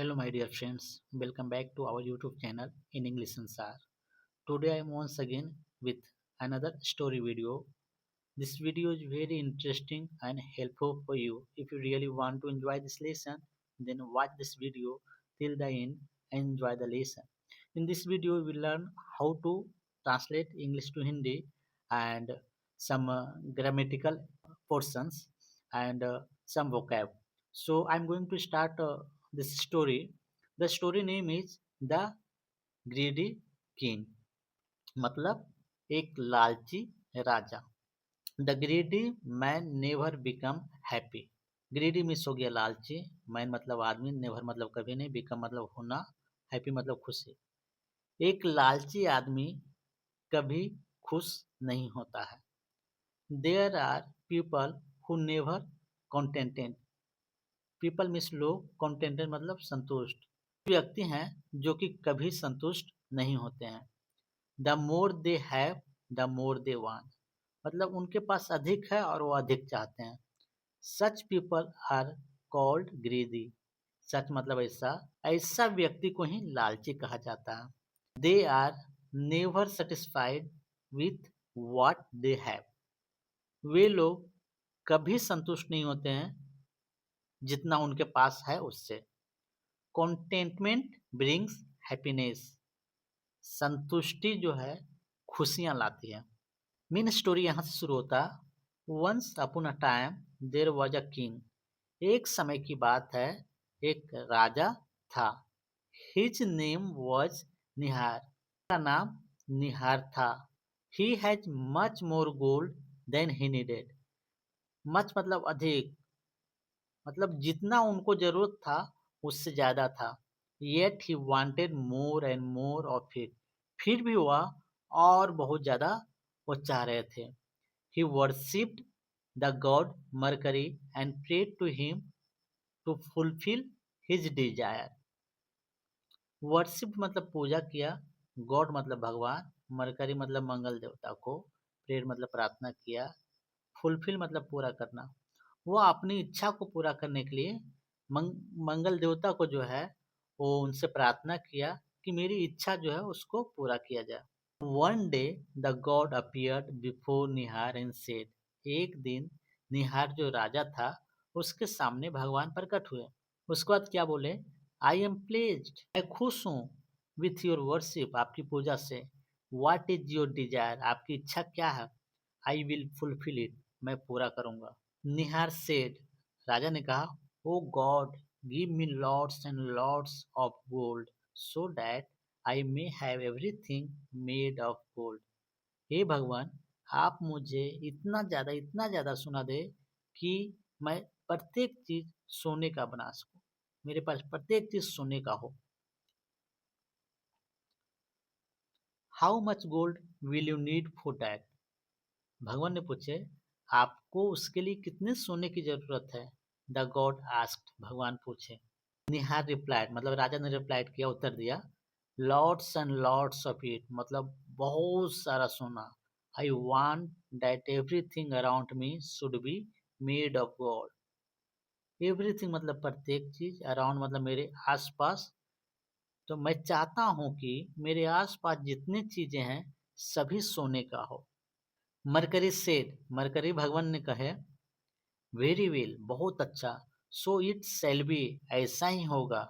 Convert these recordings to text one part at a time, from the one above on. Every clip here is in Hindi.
Hello, my dear friends. Welcome back to our YouTube channel in English Sansar. Today I am once again with another story video. This video is very interesting and helpful for you. If you really want to enjoy this lesson, then watch this video till the end and enjoy the lesson. In this video, we will learn how to translate English to Hindi and some grammatical portions and some vocab. So I'm going to start this story. The story name is The Greedy King. मतलब एक लालची राजा. The greedy man never become happy. Greedy means हो गया लालची. मैन मतलब आदमी, नेवर मतलब कभी नहीं, बिकम मतलब होना, हैप्पी मतलब खुशी. एक लालची आदमी कभी खुश नहीं होता है. There are people who never contented. People means लोग, कॉन्टेंटेड मतलब संतुष्ट. व्यक्ति हैं जो कि कभी संतुष्ट नहीं होते हैं. The more they have the more they want. मतलब उनके पास अधिक है और वो अधिक चाहते हैं. Such people are called greedy. Such मतलब ऐसा, ऐसा व्यक्ति को ही लालची कहा जाता है. They are never satisfied with what they have. वे लोग कभी संतुष्ट नहीं होते हैं जितना उनके पास है उससे. कॉन्टेंटमेंट ब्रिंग्स हैप्पीनेस. संतुष्टि जो है खुशियां लाती है. मेन स्टोरी यहाँ से शुरू होता. Once upon a time there was a king. एक समय की बात है, एक राजा था. His name was Nihar. का नाम निहार था. He has much more gold than he needed. Much मतलब अधिक, मतलब जितना उनको जरूरत था उससे ज्यादा था. Yet he wanted more and more of it. फिर भी वह और बहुत ज्यादा वो चाह रहे थे. He worshipped the god Mercury and prayed to him to fulfil his desire. Worship मतलब पूजा किया, गॉड मतलब भगवान, मरकरी मतलब मंगल देवता को, प्रेयर मतलब प्रार्थना किया, फुलफिल मतलब पूरा करना. वो अपनी इच्छा को पूरा करने के लिए मंगल देवता को जो है वो उनसे प्रार्थना किया कि मेरी इच्छा जो है उसको पूरा किया जाए. One day the God appeared before Nihar and said. एक दिन निहार जो राजा था उसके सामने भगवान प्रकट हुए. उसके बाद क्या बोले? I am pledged. मैं खुश हूँ. विथ योर वर्शिप, आपकी पूजा से. व्हाट इज योर डिजायर, आपकी इच्छा क्या है? आई विल फुलफिल इट, मैं पूरा करूंगा. निहार सेड, राजा ने कहा, O God give me lots and lots of gold so that I may have everything made of gold. हे भगवान, आप मुझे इतना ज्यादा सोना दे कि मैं प्रत्येक चीज सोने का बना सकूं. मेरे पास प्रत्येक चीज सोने का हो. How much gold will you need for that. भगवान ने पूछे, आपको उसके लिए कितने सोने की जरूरत है? द गॉड आस्क्ड, भगवान पूछे. निहार रिप्लाइड, मतलब राजा ने रिप्लाइड किया, उत्तर दिया, lots and lots of it, मतलब बहुत सारा सोना. I want that everything around me should be made of gold. Everything मतलब प्रत्येक चीज, अराउंड मतलब मेरे आसपास. तो मैं चाहता हूँ कि मेरे आसपास जितनी चीजें हैं सभी सोने का हो. मरकरी सेड, मरकरी भगवान ने कहे, वेरी वेल, बहुत अच्छा. सो इट शैल बी, ऐसा ही होगा.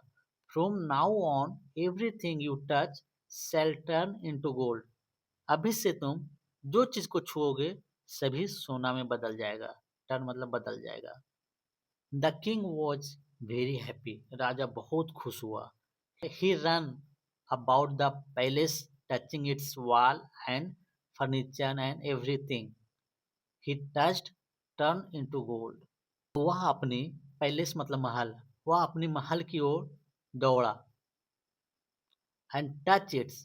From now on everything you touch shall turn into gold. अभी से तुम जो चीज को छुओगे सभी सोना में बदल जाएगा. टर्न मतलब बदल जाएगा. The king was very happy. राजा बहुत खुश हुआ. He run about the palace touching its wall and furniture and everything he touched turn into gold. वह अपनी पैलेस मतलब महल, वह अपनी महल की ओर दौड़ा. एंड टच इट्स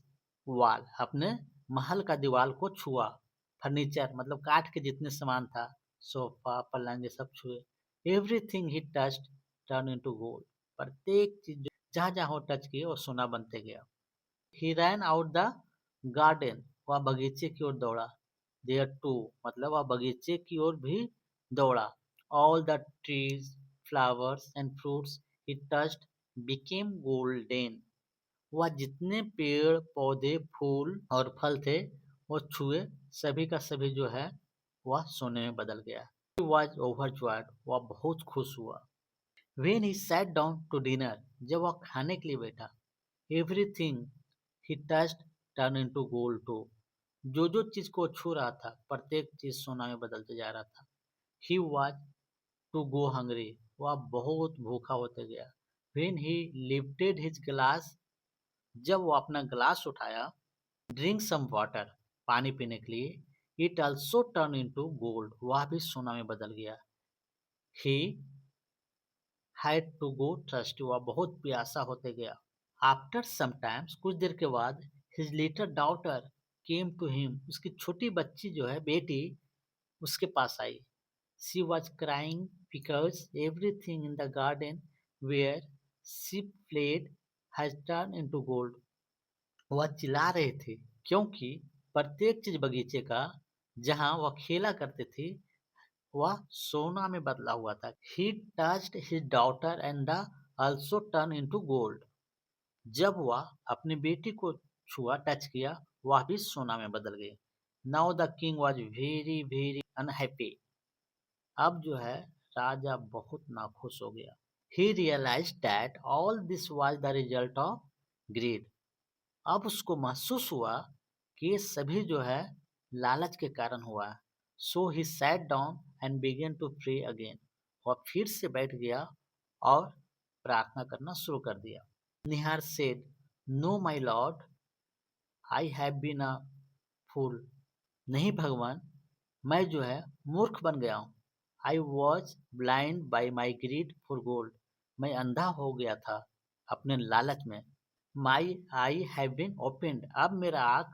वॉल, अपने महल का दीवार को छुआ. फर्नीचर मतलब काठ के जितने सामान था, सोफा पलंग ये सब छुए. Everything he touched turn into gold. प्रत्येक चीज जहां जहां वो टच किए वो सोना बनते गया. ही रैन आउट द गार्डन, वह बगीचे की ओर दौड़ा. देयर टू मतलब वह बगीचे की ओर भी दौड़ा. All the trees flowers and fruits he touched became golden. वह जितने पेड़ पौधे फूल और फल थे वो छुए सभी का सभी जो है वह सोने में बदल गया. He was overjoyed. वह बहुत खुश हुआ. When he sat down to dinner, जब वह खाने के लिए बैठा, everything he touched turned into gold too. जो चीज को छू रहा था प्रत्येक चीज सोना में बदलते जा रहा था. He was to go hungry. वह बहुत भूखा होते गया. When he lifted his glass, जब वो अपना ग्लास उठाया, drink some water, पानी पीने के लिए, it also turned into gold. वह भी सोना में बदल गया. He had to go thirsty. वह बहुत प्यासा होते गया. After some time, कुछ देर के बाद, his little daughter came to him. उसकी छोटी बच्ची जो है बेटी उसके पास आई. She was crying because everything in the garden where she played has turned into gold. वह चिल्ला रही थी क्योंकि प्रत्येक चीज बगीचे का जहाँ वह खेला करते थे वह सोना में बदला हुआ था. He touched his daughter and the also turned into gold. जब वह अपनी बेटी को छुआ टच किया वह भी सोना में बदल गई. Now the king was very very unhappy. अब जो है राजा बहुत नाखुश हो गया. He realized that all this was the result of greed. अब उसको महसूस हुआ कि ये सभी जो है लालच के कारण हुआ. So he sat down and began to pray again. वह फिर से बैठ गया और प्रार्थना करना शुरू कर दिया. Nihar said, "No, my lord, I have been a fool." नहीं भगवान, मैं जो है मूर्ख बन गया हूँ. I was blind by my greed for gold. मैं अंधा हो गया था अपने लालच में. My eye have been opened. अब मेरा आँख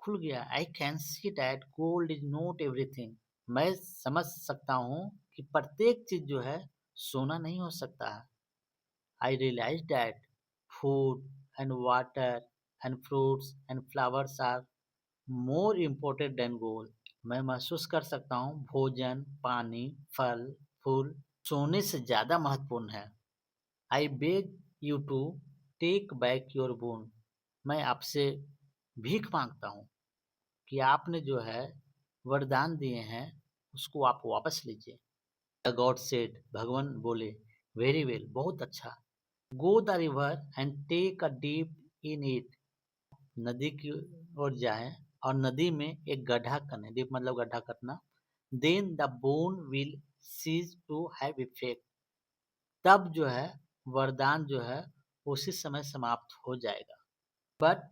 खुल गया. I can see that gold is not everything. मैं समझ सकता हूँ कि प्रत्येक चीज जो है सोना नहीं हो सकता है. I realized that food and water and fruits and flowers are more important than gold. मैं महसूस कर सकता हूँ भोजन पानी फल फूल सोने से ज्यादा महत्वपूर्ण है. I beg you to take back your boon. मैं आपसे भीख मांगता हूँ कि आपने जो है वरदान दिए हैं उसको आप वापस लीजिए. The god said, भगवान बोले, very well, बहुत अच्छा. Go the river and take a dip in it. नदी की ओर जाए और नदी में एक गड्ढा करने. डीप मतलब गड्ढा करना. Then the boon will cease to have effect. तब जो है वरदान जो है उसी समय समाप्त हो जाएगा. But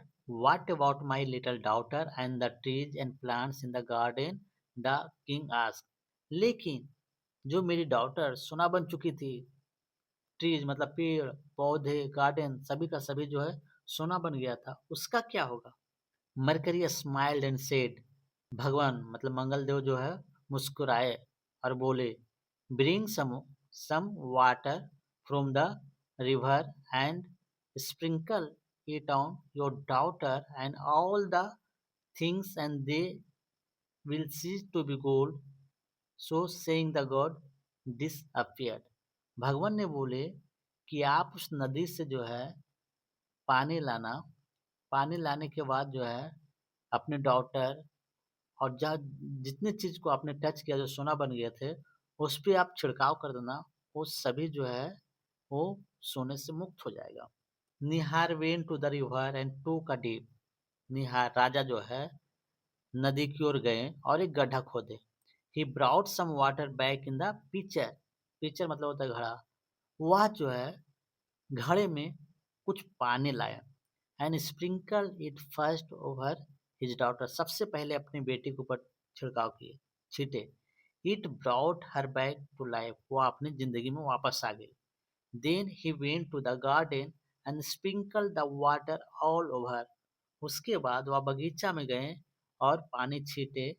what about my little daughter and the trees and plants in the garden? The king asked. लेकिन जो मेरी डॉटर सोना बन चुकी थी, ट्रीज मतलब पेड़ पौधे गार्डन सभी का सभी जो है सोना बन गया था, उसका क्या होगा. Mercury smiled and said. भगवान मतलब मंगल देव जो है मुस्कुराए और बोले, bring some water from the river and sprinkle it on your daughter and all the things and they will cease to be gold. So saying the god disappeared. भगवान ने बोले कि आप उस नदी से जो है पानी लाना. पानी लाने के बाद जो है अपने डॉटर और जहाँ जितने चीज को आपने टच किया जो सोना बन गए थे उस पे आप छिड़काव कर देना. वो सभी जो है वो सोने से मुक्त हो जाएगा. Nihar went to the river and to का डीप. निहार राजा जो है नदी की ओर गए और एक गड्ढा खोदे. He brought some water back in the pitcher. Pitcher मतलब होता है घड़ा. वह जो है घड़े में कुछ पानी लाया. And sprinkle it first over his daughter. सबसे पहले अपनी बेटी के ऊपर छिड़काव किए छीटे. It brought her back to life. वो अपनी जिंदगी में वापस आ गई. Then he went to the garden and sprinkle the water all over. उसके बाद वह बगीचा में गए और पानी छीटे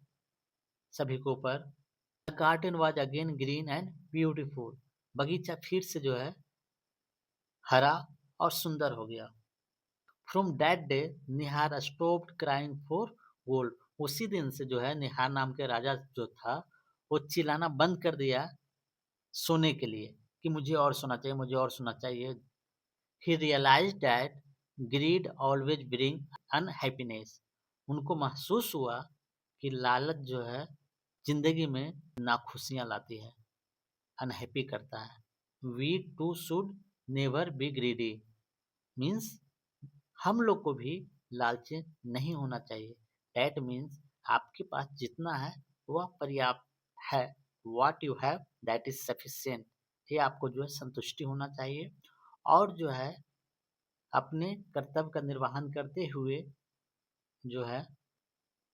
सभी के ऊपर. The garden was again green and beautiful. बगीचा फिर से जो है हरा और सुंदर हो गया. From that day Nihar stopped crying for gold. उसी दिन से जो है निहार नाम के राजा जो था वो चिल्लाना बंद कर दिया सोने के लिए कि मुझे और सोना चाहिए मुझे और सोना चाहिए. He realized that greed always bring unhappiness. उनको महसूस हुआ कि लालच जो है जिंदगी में नाखुशियां लाती है, अनहैप्पी करता है. We too should never be greedy. Means हम लोग को भी लालची नहीं होना चाहिए. That means आपके पास जितना है वह पर्याप्त है. What you have that is sufficient. ये आपको जो है संतुष्टि होना चाहिए और जो है अपने कर्तव्य का निर्वहन करते हुए जो है